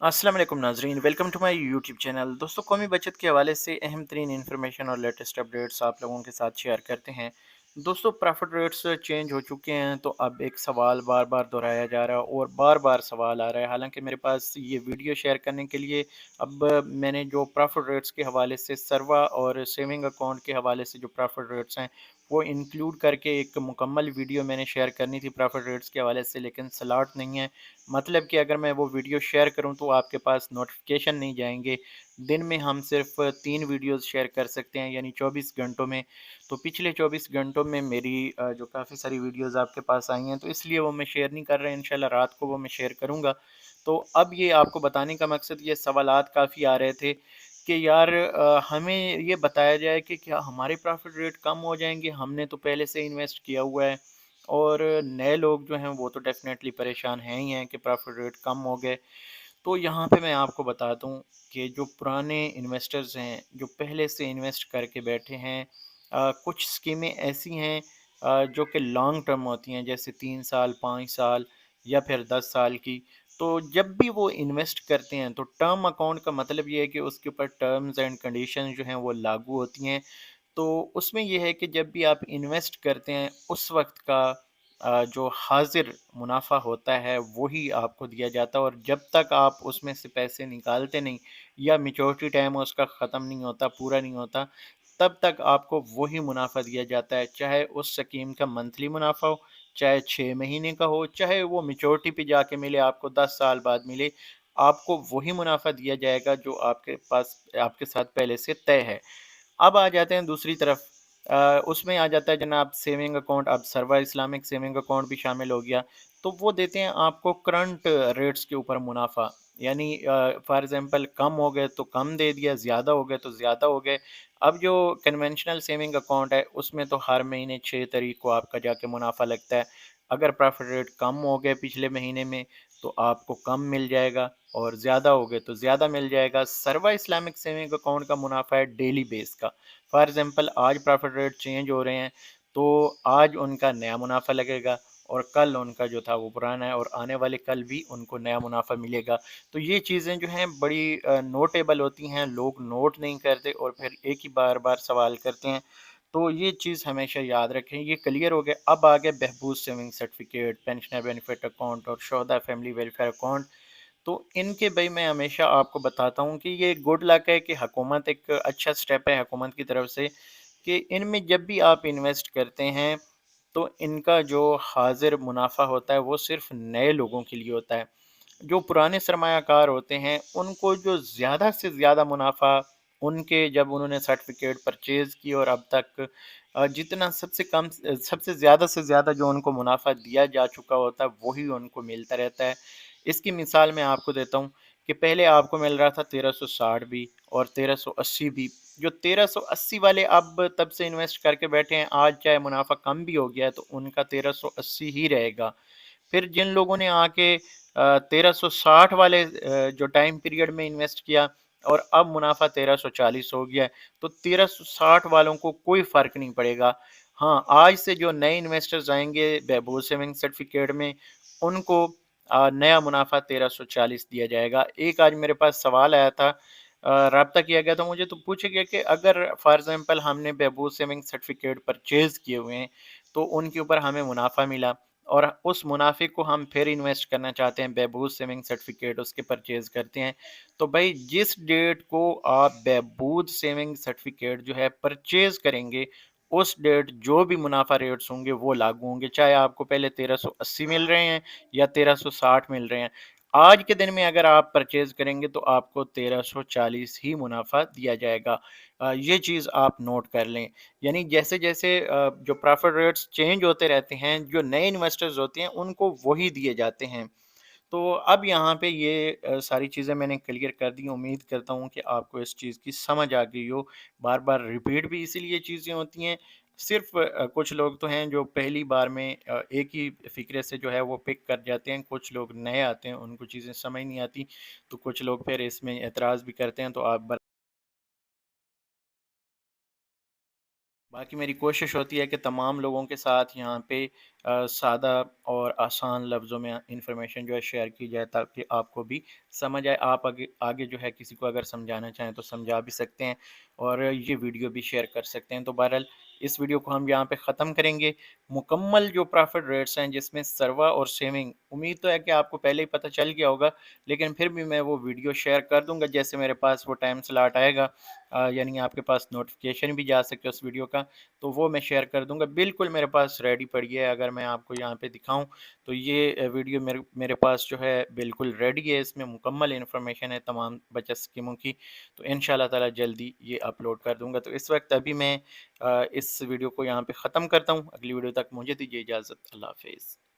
अस्सलाम वालेकुम नाजरीन, welcome to my YouTube channel. दोस्तों, कौमी बचत के हवाले से अहम तरीन इन्फॉर्मेशन और लेटेस्ट अपडेट्स आप लोगों के साथ शेयर करते हैं। दोस्तों, प्रॉफिट रेट्स चेंज हो चुके हैं, तो अब एक सवाल बार बार दोहराया जा रहा है और बार बार सवाल आ रहा है। हालांकि मेरे पास ये वीडियो शेयर करने के लिए अब मैंने जो प्रॉफिट रेट्स के हवाले से सर्वा और सेविंग अकाउंट के हवाले से जो प्रॉफिट रेट्स हैं वो इंक्लूड करके एक मुकम्मल वीडियो मैंने शेयर करनी थी प्रॉफिट रेट्स के हवाले से, लेकिन स्लॉट नहीं है। मतलब कि अगर मैं वो वीडियो शेयर करूं तो आपके पास नोटिफिकेशन नहीं जाएंगे। दिन में हम सिर्फ 3 वीडियोस शेयर कर सकते हैं, यानी 24 घंटों में। तो पिछले 24 घंटों में मेरी जो काफ़ी सारी वीडियोस आपके पास आई हैं, तो इसलिए वो मैं शेयर नहीं कर रहा। इंशाल्लाह रात को वो मैं शेयर करूँगा। तो अब ये आपको बताने का मकसद, ये सवालात काफ़ी आ रहे थे कि यार हमें ये बताया जाए कि क्या हमारे प्रॉफिट रेट कम हो जाएंगे, हमने तो पहले से इन्वेस्ट किया हुआ है। और नए लोग जो हैं वो तो डेफ़िनेटली परेशान हैं ही हैं कि प्रॉफ़िट रेट कम हो गए। तो यहाँ पे मैं आपको बता दूँ कि जो पुराने इन्वेस्टर्स हैं, जो पहले से इन्वेस्ट करके बैठे हैं, कुछ स्कीमें ऐसी हैं जो कि लॉन्ग टर्म होती हैं, जैसे 3 साल, 5 साल या फिर 10 साल की। तो जब भी वो इन्वेस्ट करते हैं, तो टर्म अकाउंट का मतलब ये है कि उसके ऊपर टर्म्स एंड कंडीशंस जो हैं वो लागू होती हैं। तो उसमें ये है कि जब भी आप इन्वेस्ट करते हैं, उस वक़्त का जो हाज़िर मुनाफ़ा होता है वही आपको दिया जाता है, और जब तक आप उसमें से पैसे निकालते नहीं या मैच्योरिटी टाइम उसका ख़त्म नहीं होता, पूरा नहीं होता, तब तक आपको वही मुनाफ़ा दिया जाता है। चाहे उस स्कीम का मंथली मुनाफ़ा हो, चाहे 6 महीने का हो, चाहे वो मैच्योरिटी पे जाके मिले, आपको 10 साल बाद मिले, आपको वही मुनाफ़ा दिया जाएगा जो आपके पास आपके साथ पहले से तय है। अब आ जाते हैं दूसरी तरफ, उसमें आ जाता है जनाब सेविंग अकाउंट। अब सर्वा इस्लामिक सेविंग अकाउंट भी शामिल हो गया। तो वो देते हैं आपको करंट रेट्स के ऊपर मुनाफा, यानी फॉर एग्जांपल कम हो गए तो कम दे दिया, ज़्यादा हो गए तो ज़्यादा हो गए। अब जो कन्वेंशनल सेविंग अकाउंट है उसमें तो हर महीने 6 तारीख को आपका जाके मुनाफा लगता है। अगर प्रॉफिट रेट कम हो गए पिछले महीने में तो आपको कम मिल जाएगा, और ज़्यादा हो गए तो ज़्यादा मिल जाएगा। सर्वा इस्लामिक सेविंग अकाउंट का मुनाफा है डेली बेस का। फॉर एग्जांपल आज प्रॉफिट रेट चेंज हो रहे हैं, तो आज उनका नया मुनाफा लगेगा, और कल उनका जो था वो पुराना है, और आने वाले कल भी उनको नया मुनाफा मिलेगा। तो ये चीज़ें जो हैं बड़ी नोटेबल होती हैं, लोग नोट नहीं करते और फिर एक ही बार बार सवाल करते हैं। तो ये चीज़ हमेशा याद रखें। ये क्लियर हो गया। अब आगे Behbood saving certificate, pensioner benefit account और शोहदा फैमिली वेलफेयर अकाउंट। तो इनके भाई मैं हमेशा आपको बताता हूँ कि ये गुड लक है कि हुकूमत एक अच्छा स्टेप है हुकूमत की तरफ से कि इनमें जब भी आप इन्वेस्ट करते हैं तो इनका जो हाजिर मुनाफा होता है वो सिर्फ नए लोगों के लिए होता है। जो पुराने सरमायाकार होते हैं उनको जो ज़्यादा से ज़्यादा मुनाफा उनके जब उन्होंने सर्टिफिकेट परचेज़ की और अब तक जितना सबसे कम सबसे ज़्यादा से ज़्यादा जो उनको मुनाफा दिया जा चुका होता है वही उनको मिलता रहता है। इसकी मिसाल मैं आपको देता हूँ कि पहले आपको मिल रहा था 1360 भी और 1380 भी। जो 1380 वाले अब तब से इन्वेस्ट करके बैठे हैं, आज चाहे मुनाफा कम भी हो गया है तो उनका 1380 ही रहेगा। फिर जिन लोगों ने आके 1360 वाले जो टाइम पीरियड में इन्वेस्ट किया और अब मुनाफा 1340 हो गया है, तो 1360 वालों को कोई फर्क नहीं पड़ेगा। हाँ, आज से जो नए इन्वेस्टर्स आएंगे बहबूद सेविंग सर्टिफिकेट में, उनको नया मुनाफा 1340 दिया जाएगा। एक आज मेरे पास सवाल आया था, राब्ता किया गया था मुझे, तो पूछा गया कि अगर फॉर एग्जांपल हमने बहबूद सेविंग सर्टिफिकेट परचेज किए हुए हैं तो उनके ऊपर हमें मुनाफा मिला, और उस मुनाफे को हम फिर इन्वेस्ट करना चाहते हैं, बहबूद सेविंग सर्टिफिकेट उसके परचेज करते हैं। तो भाई जिस डेट को आप बहबूद सेविंग सर्टिफिकेट जो है परचेज करेंगे, उस डेट जो भी मुनाफा रेट्स होंगे वो लागू होंगे, चाहे आपको पहले 1380 मिल रहे हैं या 1360 मिल रहे हैं। आज के दिन में अगर आप परचेज करेंगे तो आपको 1340 ही मुनाफा दिया जाएगा। ये चीज़ आप नोट कर लें। यानी जैसे-जैसे जो प्रॉफिट रेट्स चेंज होते रहते हैं, जो नए इन्वेस्टर्स होते हैं, उनको वही दिए जाते हैं। तो अब यहाँ पे ये सारी चीज़ें मैंने क्लियर कर दी। उम्मीद करता हूँ कि आपको इस चीज़ की समझ आ गई हो। बार-बार रिपीट भी इसीलिए चीज़ें होती हैं। सिर्फ़ कुछ लोग तो हैं जो पहली बार में एक ही फ़िक्रे से जो है वो पिक कर जाते हैं। कुछ लोग नए आते हैं, उनको चीज़ें समझ नहीं आती, तो कुछ लोग फिर इसमें एतराज़ भी करते हैं। तो आप बाकी मेरी कोशिश होती है कि तमाम लोगों के साथ यहाँ पे सादा और आसान लफ्ज़ों में इंफॉर्मेशन जो है शेयर की जाए, ताकि आपको भी समझ आए। आप आगे आगे जो है किसी को अगर समझाना चाहें तो समझा भी सकते हैं और ये वीडियो भी शेयर कर सकते हैं। तो बहरहाल इस वीडियो को हम यहाँ पे ख़त्म करेंगे। मुकम्मल जो प्रॉफिट रेट्स हैं जिसमें सर्वा और सेविंग, उम्मीद तो है कि आपको पहले ही पता चल गया होगा, लेकिन फिर भी मैं वो वीडियो शेयर कर दूँगा जैसे मेरे पास वो टाइम स्लॉट आएगा, यानी आपके पास नोटिफ़िकेशन भी जा सके उस वीडियो का, तो वो मैं शेयर कर दूँगा। बिल्कुल मेरे पास रेडी पड़ी है, अगर मैं आपको यहाँ पे दिखाऊँ तो ये वीडियो मेरे मेरे पास जो है बिल्कुल रेडी है, इसमें मुकम्मल इन्फॉर्मेशन है तमाम बचत स्कीमों की। तो इंशाल्लाह ताला जल्दी ये अपलोड कर दूँगा। तो इस वक्त अभी मैं इस वीडियो को यहाँ पे ख़त्म करता हूँ। अगली वीडियो तक मुझे दीजिए इजाज़त। अल्लाह हाफ़िज़।